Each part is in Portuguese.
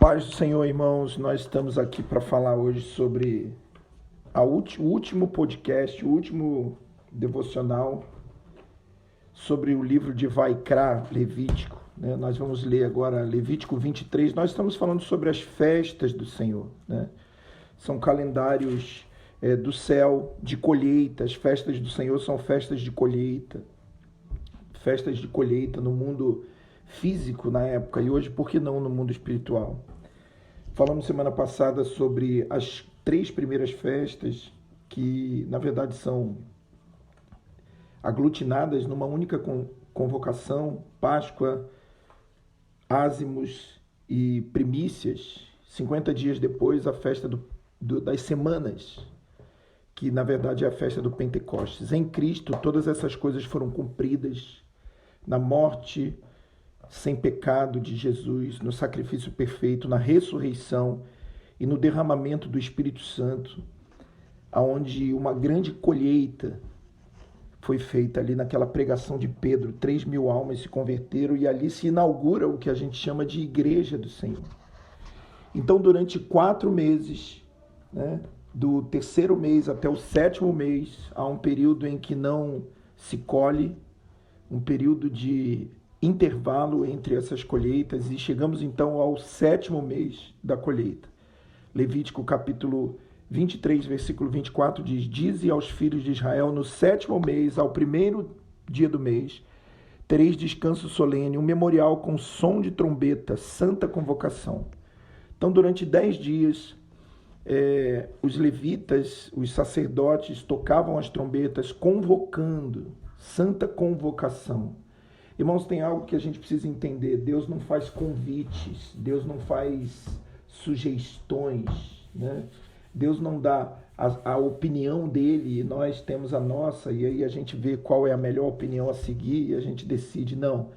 Paz do Senhor, irmãos, nós estamos aqui para falar hoje sobre o último podcast, o último devocional sobre o livro de Vaikra, Levítico. Né? Nós vamos ler agora Levítico 23. Nós estamos falando sobre as festas do Senhor. Né? São calendários do céu, de colheita. As festas do Senhor são festas de colheita. Festas de colheita no mundo físico na época e hoje, por que não no mundo espiritual? Falamos semana passada sobre as 3 primeiras festas que, na verdade, são aglutinadas numa única convocação: Páscoa, ázimos e primícias. 50 dias depois, a festa das semanas, que na verdade é a festa do Pentecostes. Em Cristo, todas essas coisas foram cumpridas na morte sem pecado de Jesus, no sacrifício perfeito, na ressurreição e no derramamento do Espírito Santo, aonde uma grande colheita foi feita ali naquela pregação de Pedro. 3.000 almas se converteram e ali se inaugura o que a gente chama de Igreja do Senhor. Então, durante 4 meses, né, do 3º mês até o 7º mês, há um período em que não se colhe, um período de intervalo entre essas colheitas, e chegamos então ao 7º mês da colheita. Levítico capítulo 23, versículo 24 diz: Dize aos filhos de Israel, no 7º mês, ao 1º dia do mês, tereis descanso solene, um memorial com som de trombeta, santa convocação. Então, durante 10 dias, os levitas, os sacerdotes, tocavam as trombetas, convocando, santa convocação. Irmãos, tem algo que a gente precisa entender: Deus não faz convites, Deus não faz sugestões, né? Deus não dá a opinião dele e nós temos a nossa, e aí a gente vê qual é a melhor opinião a seguir e a gente decide. Não.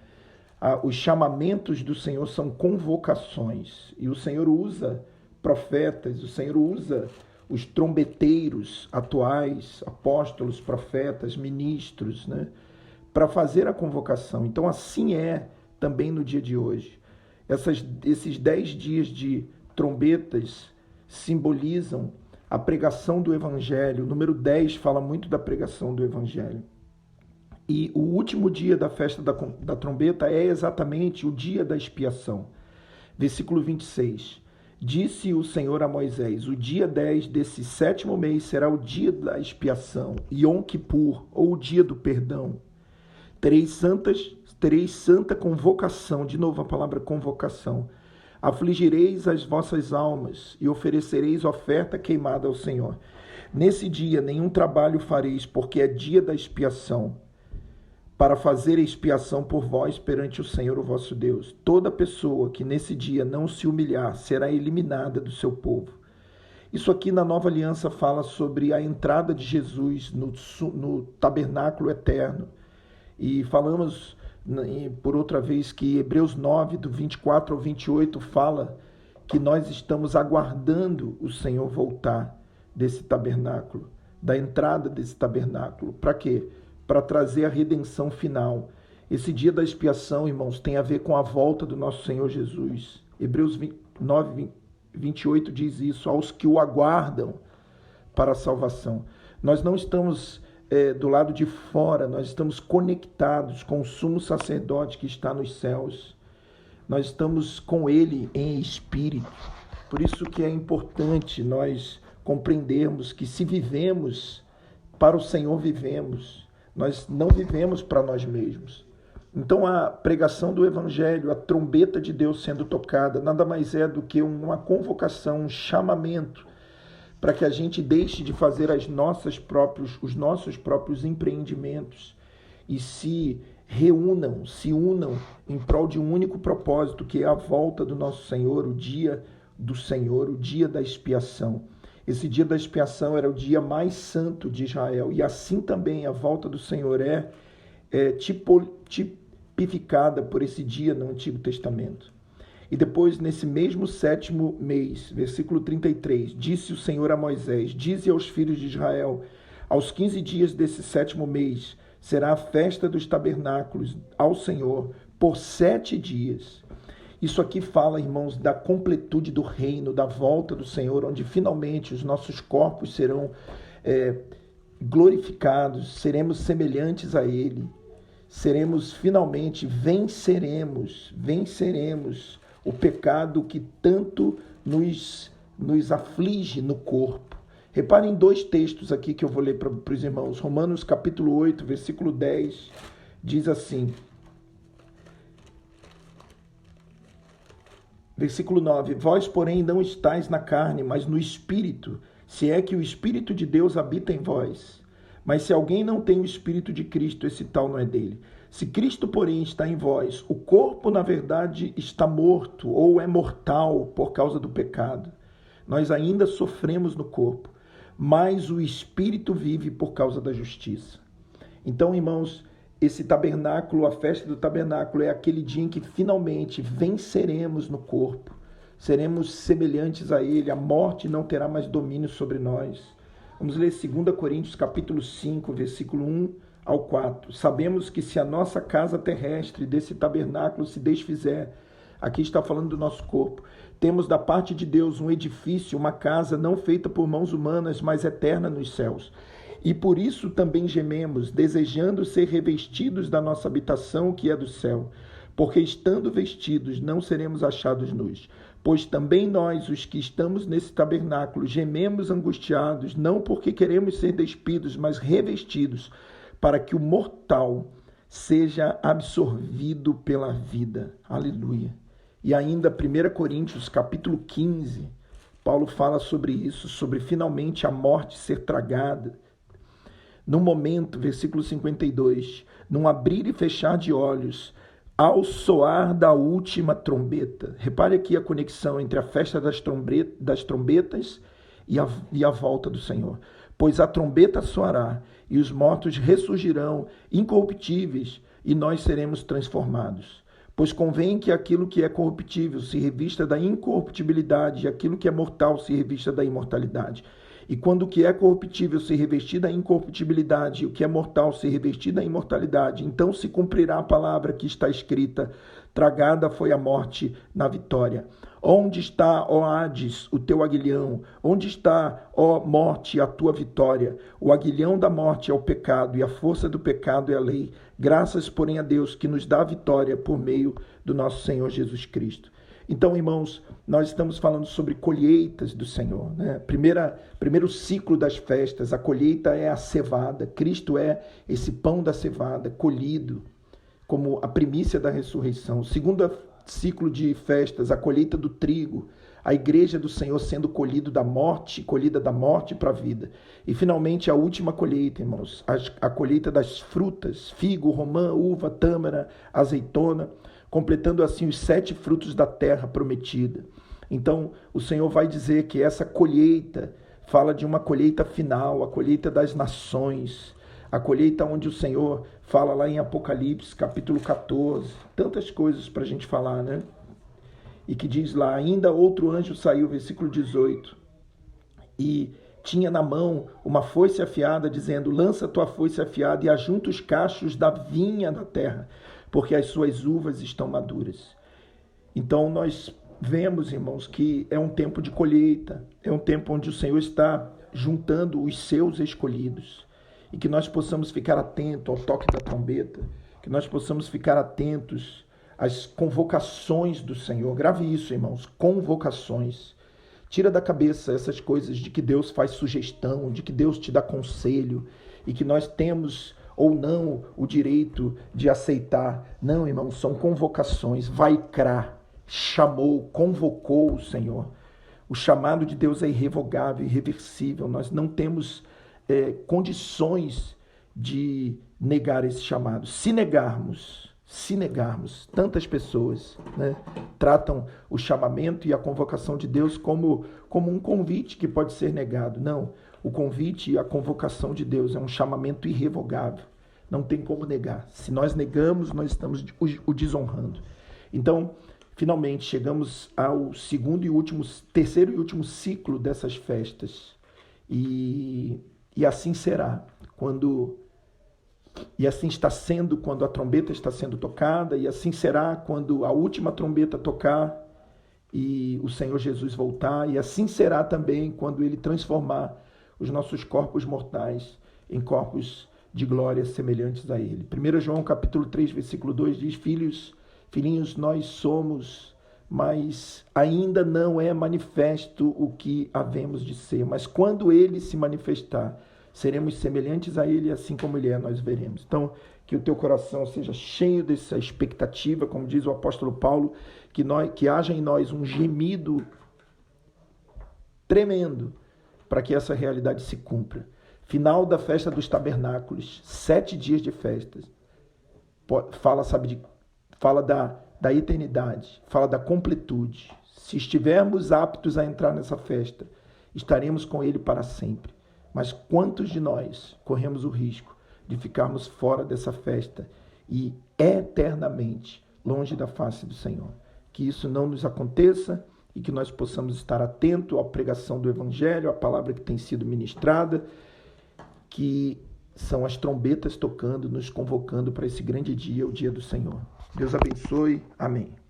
Os chamamentos do Senhor são convocações, e o Senhor usa profetas, o Senhor usa os trombeteiros atuais, apóstolos, profetas, ministros, né, para fazer a convocação. Então, assim é também no dia de hoje. Esses 10 dias de trombetas simbolizam a pregação do Evangelho. O número 10 fala muito da pregação do Evangelho. E o último dia da festa da trombeta é exatamente o dia da expiação. Versículo 26. Disse o Senhor a Moisés: o dia 10 desse 7º mês será o dia da expiação, Yom Kippur, ou o dia do perdão. Tereis santa convocação, de novo a palavra convocação. Afligireis as vossas almas e oferecereis oferta queimada ao Senhor. Nesse dia nenhum trabalho fareis, porque é dia da expiação, para fazer expiação por vós perante o Senhor, o vosso Deus. Toda pessoa que nesse dia não se humilhar será eliminada do seu povo. Isso aqui na Nova Aliança fala sobre a entrada de Jesus no tabernáculo eterno. E falamos por outra vez que Hebreus 9, do 24 ao 28, fala que nós estamos aguardando o Senhor voltar desse tabernáculo, da entrada desse tabernáculo. Para quê? Para trazer a redenção final. Esse dia da expiação, irmãos, tem a ver com a volta do nosso Senhor Jesus. Hebreus 9, 28 diz isso: aos que o aguardam para a salvação. Nós não estamos do lado de fora, nós estamos conectados com o sumo sacerdote que está nos céus. Nós estamos com ele em espírito. Por isso que é importante nós compreendermos que se vivemos para o Senhor, vivemos. Nós não vivemos para nós mesmos. Então a pregação do Evangelho, a trombeta de Deus sendo tocada, nada mais é do que uma convocação, um chamamento, para que a gente deixe de fazer os nossos próprios empreendimentos e se unam em prol de um único propósito, que é a volta do nosso Senhor, o dia do Senhor, o dia da expiação. Esse dia da expiação era o dia mais santo de Israel, e assim também a volta do Senhor é tipificada por esse dia no Antigo Testamento. E depois, nesse mesmo 7º mês, versículo 33, disse o Senhor a Moisés: dize aos filhos de Israel, aos 15 dias desse 7º mês, será a festa dos tabernáculos ao Senhor por 7 dias. Isso aqui fala, irmãos, da completude do reino, da volta do Senhor, onde finalmente os nossos corpos serão glorificados, seremos semelhantes a Ele, venceremos o pecado que tanto nos aflige no corpo. Reparem 2 textos aqui que eu vou ler para os irmãos. Romanos capítulo 8, versículo 10, diz assim, versículo 9, vós, porém, não estáis na carne, mas no Espírito, se é que o Espírito de Deus habita em vós. Mas se alguém não tem o Espírito de Cristo, esse tal não é dele. Se Cristo, porém, está em vós, o corpo, na verdade, está morto ou é mortal por causa do pecado. Nós ainda sofremos no corpo, mas o Espírito vive por causa da justiça. Então, irmãos, esse tabernáculo, a festa do tabernáculo, é aquele dia em que finalmente venceremos no corpo, seremos semelhantes a Ele, a morte não terá mais domínio sobre nós. Vamos ler 2 Coríntios capítulo 5, versículo 1 ao 4. Sabemos que se a nossa casa terrestre desse tabernáculo se desfizer, aqui está falando do nosso corpo, temos da parte de Deus um edifício, uma casa não feita por mãos humanas, mas eterna nos céus. E por isso também gememos, desejando ser revestidos da nossa habitação que é do céu. Porque estando vestidos, não seremos achados nus. Pois também nós, os que estamos nesse tabernáculo, gememos angustiados, não porque queremos ser despidos, mas revestidos, para que o mortal seja absorvido pela vida. Aleluia. E ainda 1 Coríntios capítulo 15, Paulo fala sobre isso, sobre finalmente a morte ser tragada. No momento, versículo 52, num abrir e fechar de olhos, ao soar da última trombeta. Repare aqui a conexão entre a festa das trombetas e a volta do Senhor. Pois a trombeta soará e os mortos ressurgirão incorruptíveis e nós seremos transformados. Pois convém que aquilo que é corruptível se revista da incorruptibilidade e aquilo que é mortal se revista da imortalidade. E quando o que é corruptível se revestir da incorruptibilidade e o que é mortal se revestir da imortalidade, então se cumprirá a palavra que está escrita, tragada foi a morte na vitória. Onde está, ó Hades, o teu aguilhão? Onde está, ó morte, a tua vitória? O aguilhão da morte é o pecado e a força do pecado é a lei. Graças, porém, a Deus que nos dá a vitória por meio do nosso Senhor Jesus Cristo. Então, irmãos, nós estamos falando sobre colheitas do Senhor, né? Primeiro ciclo das festas, a colheita é a cevada. Cristo é esse pão da cevada, colhido como a primícia da ressurreição. Segundo ciclo de festas, a colheita do trigo, a igreja do Senhor sendo colhida da morte para a vida. E, finalmente, a última colheita, irmãos, a colheita das frutas, figo, romã, uva, tâmara, azeitona, completando assim os 7 frutos da terra prometida. Então, o Senhor vai dizer que essa colheita fala de uma colheita final, a colheita das nações, a colheita onde o Senhor fala lá em Apocalipse, capítulo 14, tantas coisas para a gente falar, né? E que diz lá, ainda outro anjo saiu, versículo 18, e tinha na mão uma foice afiada, dizendo, lança tua foice afiada e ajunta os cachos da vinha da terra, porque as suas uvas estão maduras. Então nós vemos, irmãos, que é um tempo de colheita, é um tempo onde o Senhor está juntando os seus escolhidos, e que nós possamos ficar atentos ao toque da trombeta, que nós possamos ficar atentos às convocações do Senhor. Grave isso, irmãos, convocações. Tira da cabeça essas coisas de que Deus faz sugestão, de que Deus te dá conselho, e que nós temos ou não o direito de aceitar. Não, irmão, são convocações. Vaikra, chamou, convocou o Senhor. O chamado de Deus é irrevogável, irreversível. Nós não temos condições de negar esse chamado. Se negarmos, tantas pessoas, né, tratam o chamamento e a convocação de Deus como um convite que pode ser negado. Não, o convite e a convocação de Deus é um chamamento irrevogável. Não tem como negar. Se nós negamos, nós estamos o desonrando. Então, finalmente, chegamos ao terceiro e último ciclo dessas festas. E assim será, quando E assim está sendo quando a trombeta está sendo tocada, e assim será quando a última trombeta tocar e o Senhor Jesus voltar, e assim será também quando ele transformar os nossos corpos mortais em corpos de glória semelhantes a ele. 1 João capítulo 3, versículo 2 diz: filhinhos, nós somos, mas ainda não é manifesto o que havemos de ser, mas quando ele se manifestar, seremos semelhantes a ele, assim como ele é, nós veremos. Então, que o teu coração seja cheio dessa expectativa, como diz o apóstolo Paulo, que haja em nós um gemido tremendo para que essa realidade se cumpra. Final da festa dos tabernáculos, 7 dias de festas. Fala da eternidade, fala da completude. Se estivermos aptos a entrar nessa festa, estaremos com ele para sempre. Mas quantos de nós corremos o risco de ficarmos fora dessa festa e eternamente longe da face do Senhor? Que isso não nos aconteça e que nós possamos estar atentos à pregação do Evangelho, à palavra que tem sido ministrada, que são as trombetas tocando, nos convocando para esse grande dia, o dia do Senhor. Deus abençoe. Amém.